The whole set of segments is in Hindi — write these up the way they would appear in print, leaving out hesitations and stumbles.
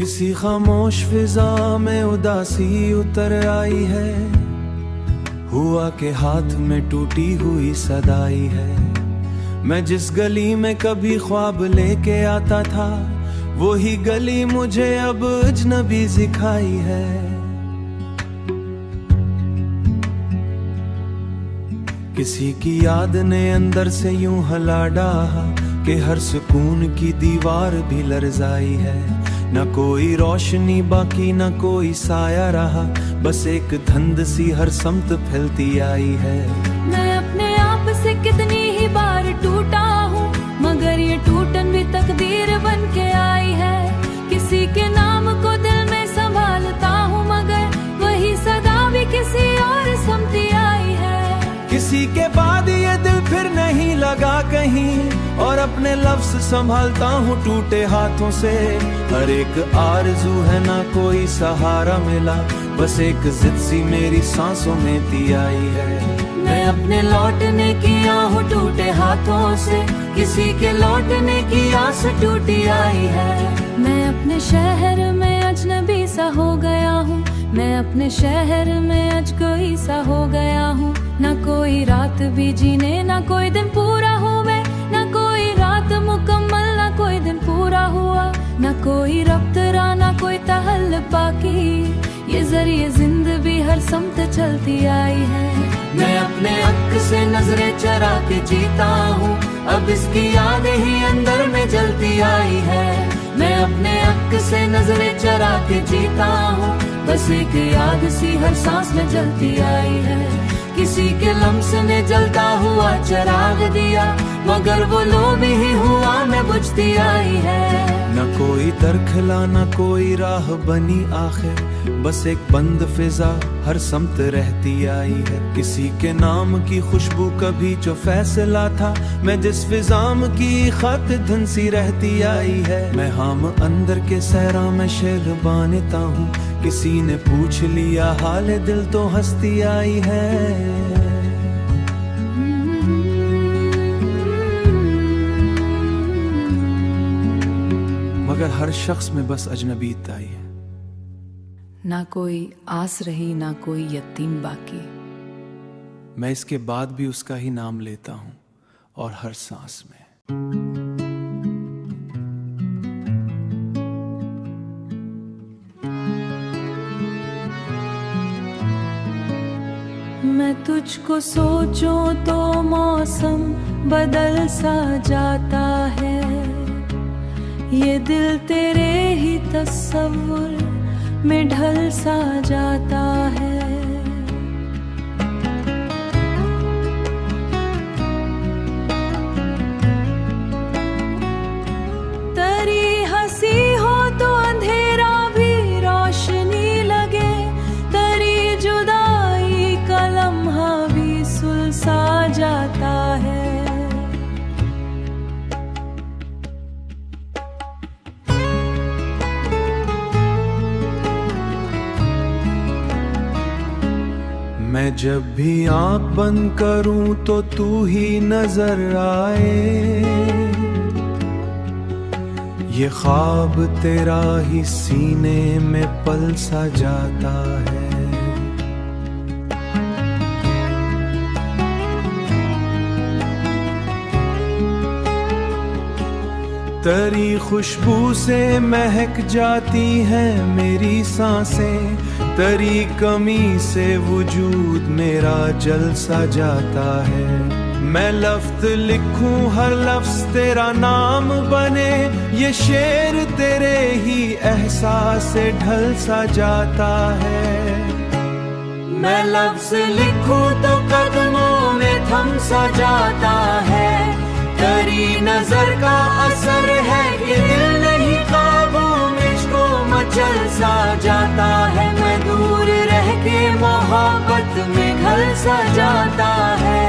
किसी खामोश फिजा में उदासी उतर आई है, हुआ के हाथ में टूटी हुई सदाई है। मैं जिस गली में कभी ख्वाब लेके आता था, वही गली मुझे अब अजनबी दिखाई है। किसी की याद ने अंदर से यूं हिला डाहा कि हर सुकून की दीवार भी लरजाई है। न कोई रोशनी बाकी न कोई साया रहा, बस एक धुंध सी हर समत फैलती आई है। मैं अपने आप से कितनी ही बार टूटा हूँ, मगर ये टूटन भी तकदीर बन के आई है। किसी के नाम को दिल में संभालता हूँ, मगर वही सदा भी किसी और समती आई है। किसी के बाद ये दिल फिर नहीं लगा कहीं, और अपने लफ्ज संभालता हूँ टूटे हाथों से। हर एक आरज़ू है ना कोई सहारा मिला, बस एक जिद सी मेरी सांसों में ती आई है। मैं अपने लौटने की आहूँ टूटे हाथों से, किसी के लौटने की आस टूटी आई है। मैं अपने शहर में अजनबी सा हो गया हूँ, मैं अपने शहर में आज कोई सा हो गया हूँ। न कोई रात भी जीने न कोई दिन पूरा हुए, न कोई रात मुकम्मल न कोई दिन पूरा हुआ। न कोई रब्तरा न कोई तहल बाकी, ये जरिए जिंदगी हर समत चलती आई है। मैं अपने अक्स से नजरें चरा के जीता हूँ, अब इसकी याद ही अंदर में जलती आई है। मैं अपने अक्स से नजरें चरा के जीता हूँ, बस एक याद सी हर सांस में जलती आई है। किसी के लम्स ने जलता हुआ चिराग दिया, मगर वो लोभ ही हुआ मैं बुझती आई है। न कोई दरखला न कोई राह बनी आखिर, बस एक बंद फिजा हर समत रहती आई है। किसी के नाम की खुशबू कभी जो फैसला था, मैं जिस फिजाम की खत धुन सी रहती आई है। मैं हम अंदर के सहरा में शेर बानता हूँ, किसी ने पूछ लिया हाल दिल तो हंसती आई है। मगर हर शख्स में बस अजनबीताई है। ना कोई आस रही ना कोई यतीम बाकी, मैं इसके बाद भी उसका ही नाम लेता हूँ और हर सांस में। मैं तुझको सोचूं तो मौसम बदल सा जाता है, ये दिल तेरे ही तस्वुर में ढल सा जाता है। तेरी हंसी हो तो अंधेरा भी रोशनी लगे, तेरी जुदाई का लम्हा भी सुलसा जाता है। मैं जब भी आँख बंद करूं तो तू ही नजर आए, ये ख्वाब तेरा ही सीने में पल सा जाता है। तेरी खुशबू से महक जाती हैं मेरी सांसें, तेरी कमी से वजूद मेरा जल सा जाता है। मैं लफ्ज़ लिखूं हर लफ्ज़ तेरा नाम बने, ये शेर तेरे ही एहसास से ढल सा जाता है। मैं लफ्ज़ लिखूं तो कदमों में थम सा जाता है, तेरी नजर का असर है कि दिल नहीं काबू मुझको मचल सा जाता है। मैं दूर रह के मोहब्बत में घल सा जाता है।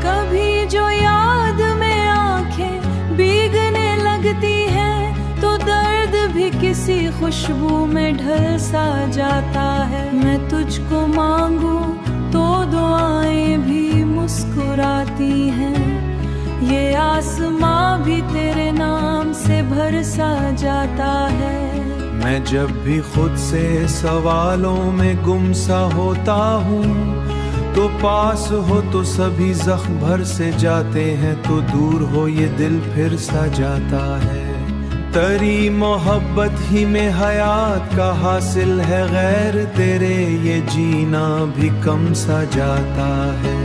कभी जो याद में आंखें भीगने लगती हैं, तो दर्द भी किसी खुशबू में ढल सा जाता है। मैं तुझको मांगूं तो दुआएं भी मुस्कुराती हैं, ये आसमां भी तेरे नाम से भर सा जाता है। मैं जब भी खुद से सवालों में गुमसा होता हूँ, तो पास हो तो सभी जख्म भर से जाते हैं, तो दूर हो ये दिल फिर सा जाता है। तरी मोहब्बत ही में हयात का हासिल है, गैर तेरे ये जीना भी कम सा जाता है।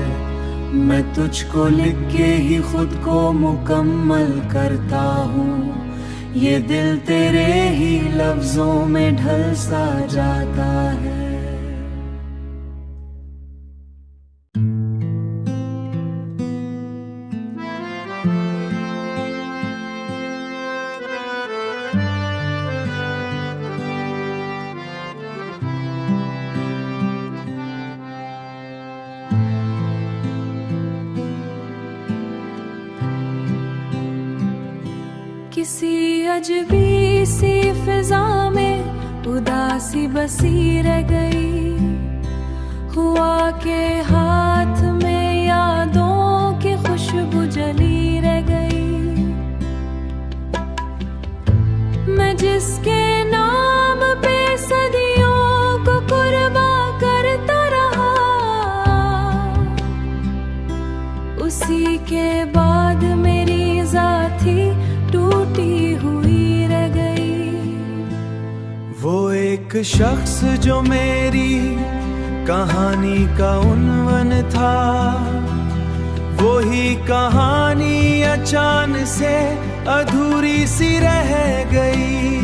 मैं तुझको लिख के ही खुद को मुकम्मल करता हूँ, ये दिल तेरे ही लफ्जों में ढल सा जाता है। किसी अजबी सी फिजा में उदासी बसी रह गई, हुआ के हाथ में यादों की खुशबू जली रह गई। मैं जिसके नाम पे सदियों को कुर्बा करता रहा, उसी के बाद मेरी जाती टूटी हुई रह गई। वो एक शख्स जो मेरी कहानी का उन्वन था, वो ही कहानी अचानक से अधूरी सी रह गई।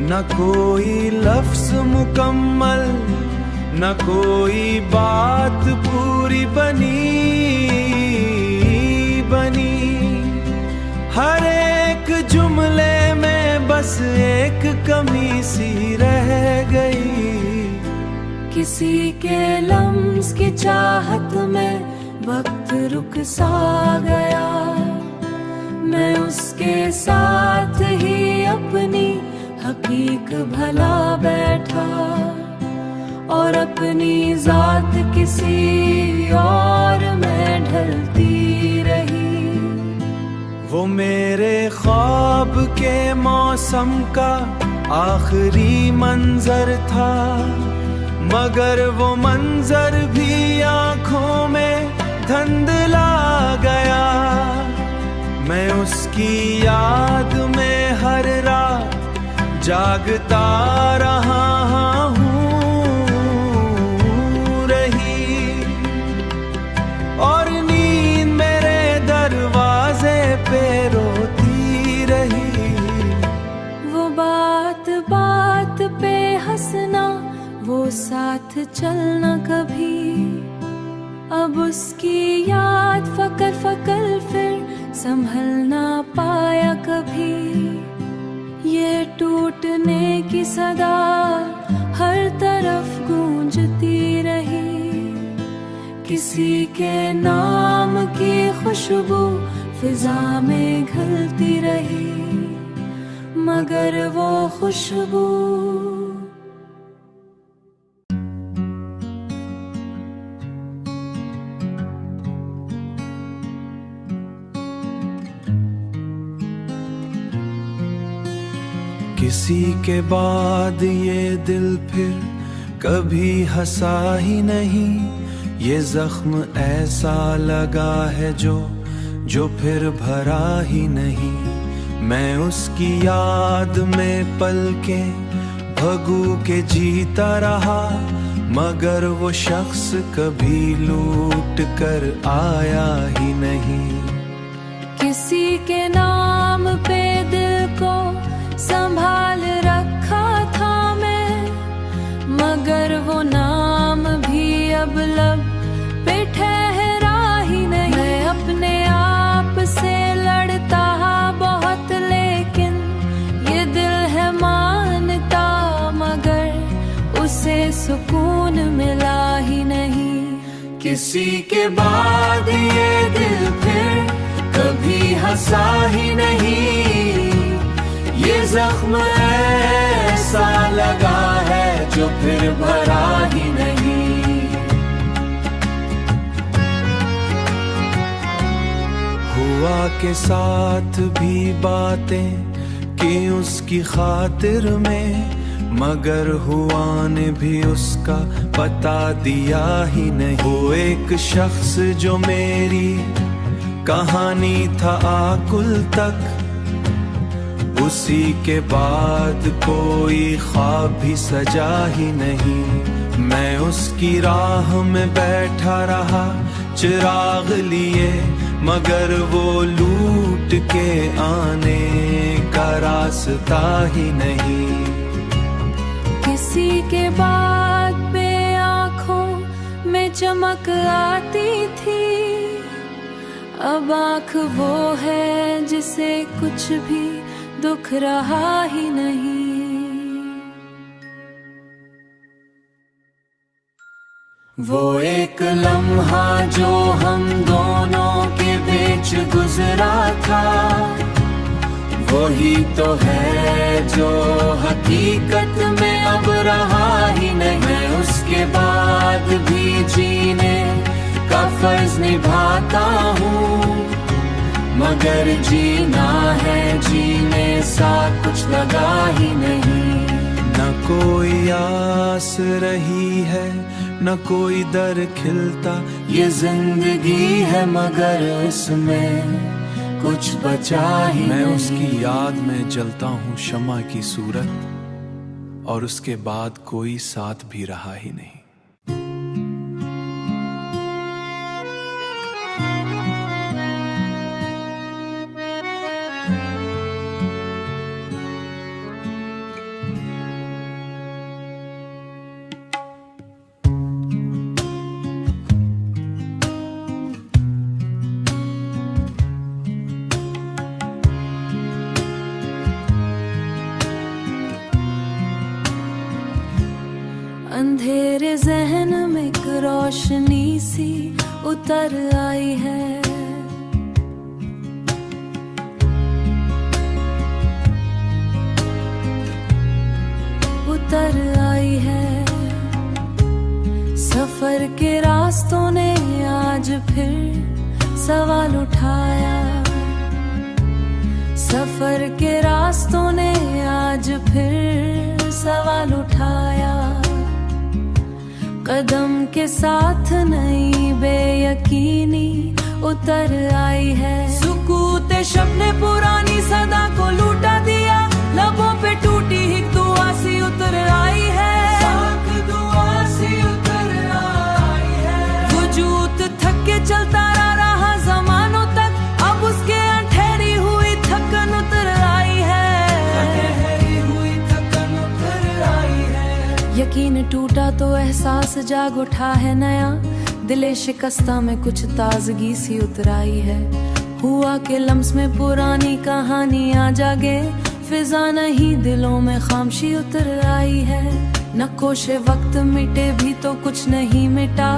न कोई लफ्ज मुकम्मल, न कोई बात पूरी बनी। हर एक जुमले में बस एक कमी सी रह गई। किसी के लम्स की चाहत में वक्त रुक सा गया, मैं उसके साथ ही अपनी हकीक भला बैठा, और अपनी जात किसी और में ढलती रही। वो मेरे ख्वाब के मौसम का आखिरी मंजर था, मगर वो मंजर भी आंखों में धुंधला गया। मैं उसकी याद में हर रात जागता रहा हूँ रही, और नींद मेरे दरवाजे पे रोती रही। वो बात बात पे हंसना, वो साथ चलना कभी, अब उसकी याद फकर फकर फिर संभल ना पाया कभी। ये टूटने की सदा हर तरफ गूंजती रही, किसी के नाम की खुशबू फिजा में घुलती रही, मगर वो खुशबू किसी के बाद ये दिल फिर कभी हंसा ही नहीं। ये जख्म ऐसा लगा है जो फिर भरा ही नहीं। मैं उसकी याद में पल के भगू के जीता रहा, मगर वो शख्स कभी लूट कर आया ही नहीं। किसी के नाम पे दिल को संभाल रखा था मैं, मगर वो नाम भी अब लब पे ठहरा ही नहीं। मैं अपने आप से लड़ता बहुत, लेकिन ये दिल है मानता, मगर उसे सुकून मिला ही नहीं। किसी के बाद ये दिल फिर कभी हंसा ही नहीं। ये जख्म ऐसा लगा है जो फिर भरा ही नहीं। हुआ के साथ भी बातें कि उसकी खातिर में, मगर हुआ ने भी उसका पता दिया ही नहीं। वो एक शख्स जो मेरी कहानी था आकुल तक, उसी के बाद कोई ख्वाब भी सजा ही नहीं। मैं उसकी राह में बैठा रहा चिराग लिए, मगर वो लूट के आने का रास्ता ही नहीं। किसी के बाद पे आँखों में चमक आती थी, अब आँख वो है जिसे कुछ भी दुख रहा ही नहीं। वो एक लम्हा जो हम दोनों के बीच गुजरा था, वही तो है जो हकीकत में अब रहा ही नहीं। मैं उसके बाद भी जीने का फर्ज निभाता हूँ, मगर जीना है जीने सा कुछ लगा ही नहीं। न कोई आस रही है, न कोई दर खिलता, ये जिंदगी है मगर इसमें कुछ बचा ही मैं नहीं। उसकी याद में जलता हूँ शमा की सूरत, और उसके बाद कोई साथ भी रहा ही नहीं। अंधेरे जहन में एक रोशनी सी उतर आई है, उतर आई है। सफर के रास्तों ने आज फिर सवाल उठाया, सफर के रास्तों ने आज फिर सवाल उठाया। कदम के साथ नई बेयकीनी उतर आई है। सुकूते शब ने पुरानी सदा को लूटा दिया, लबों पे टूटी एक दुआ सी उतर आई है। साख दुआ सी उतर आई है। वजूद थक के चलता रहा जमानों तक, अब उसके ठहरी हुई थकन उतर आई है। ठहरी हुई थकन उतर आई है। यकीन टूटा तो एहसास जाग उठा है नया, दिले शिकस्ता में कुछ ताजगी सी उतर आई है। हुआ के लम्स में पुरानी कहानियां जागे, फिजा नहीं दिलों में खामशी उतर आई है। नक्शे वक्त मिटे भी तो कुछ नहीं मिटा,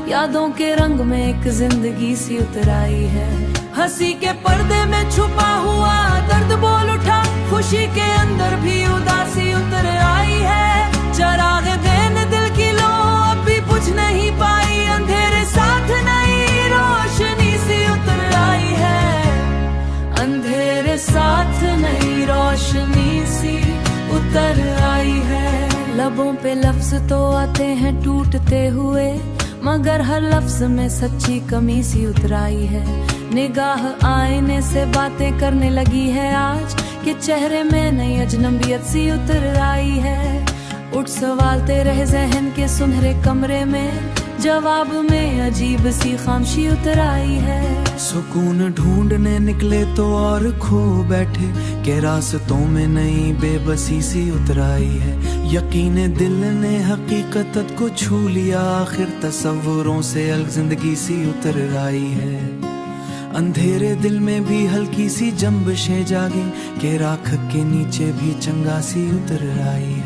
यादों के रंग में एक जिंदगी सी उतर आई है। हंसी के पर्दे में छुपा हुआ दर्द बोल उठा, खुशी के अंदर भी उदासी उतर आई है। चराग देने दिल की लो अब भी बुझ नहीं पाई, अंधेरे साथ नई रोशनी सी उतर आई है। अंधेरे साथ नई रोशनी सी उतर आई है। लबों पे लफ्ज तो आते हैं टूटते हुए, मगर हर लफ्ज में सच्ची कमी सी उतर आई है। निगाह आईने से बातें करने लगी है आज, कि चेहरे में नई अजनबियत सी उतर आई है। उठ सवाल तेरे जहन के सुनहरे कमरे में, जवाब में अजीब सी खामशी उतर आई है। सुकून ढूंढने निकले तो और खो बैठे, के रास्तों में नई बेबसी सी उतर आई है। यकीन दिल ने हकीकत को छू लिया, आखिर तस्वुरों से अलग जिंदगी सी उतर आई है। अंधेरे दिल में भी हल्की सी जंबशें जागे, के राख के नीचे भी चंगासी उतर आई है।